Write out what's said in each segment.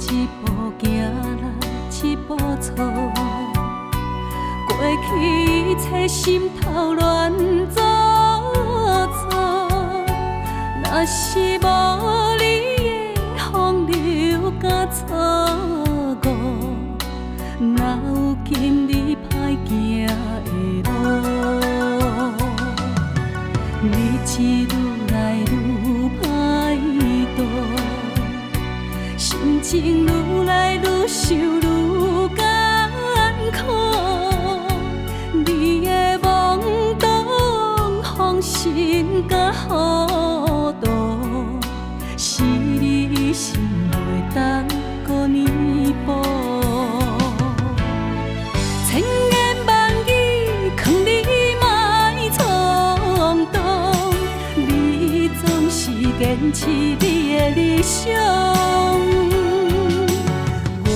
一步行来一步错，过去一切心头乱糟糟。若是无你的风流甲错误，哪有今日歹行的路？日子愈来愈歹度，心情愈来愈想愈艰苦。你的懵懂风神甲糊涂，是你心袂当搁弥补。千言万语劝你莫冲动，你总是坚持你的理想。我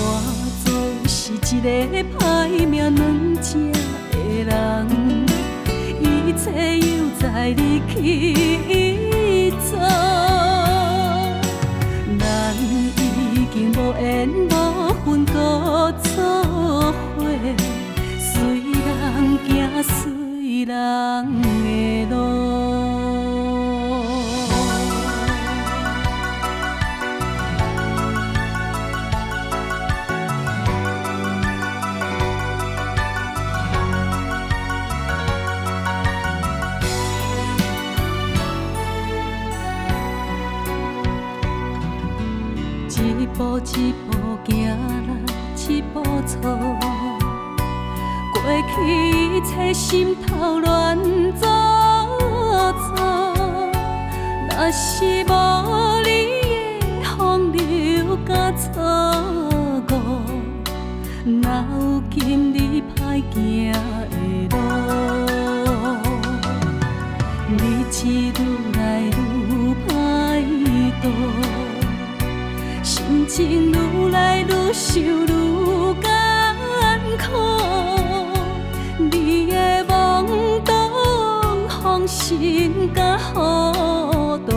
总是一个歹命软情的人，一切又在你去做。咱已经无缘无分搁做伙，随人行随人的路。一步一步行来一步错，过去一切心头乱糟糟。若是无你的风流甲错误，哪有今日歹行的路？日子愈来愈歹度，心情愈来愈想愈艰苦。你的懵懂风神甲糊涂，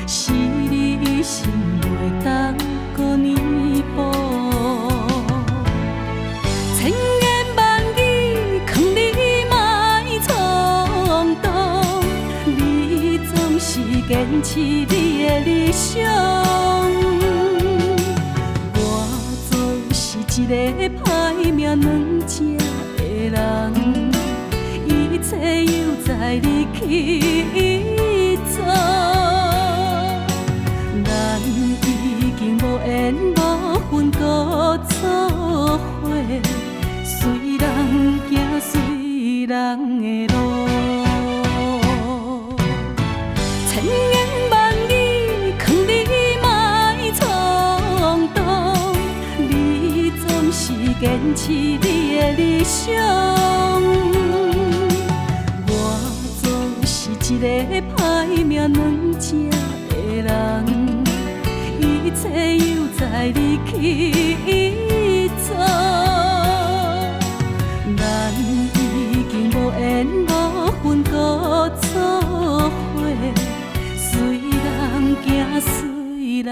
是你心袂当搁弥补。千言万语劝你莫冲动，你总是坚持你的理想。一个歹命软情的人，一切又在你去做。咱已经无缘无分搁做伙，随人行随人的路。千言万语劝你莫冲动，你总是坚持你的理想。我总是一个歹命软情的人，一切又在你去做。咱已经无缘无分搁做伙，随人行随人。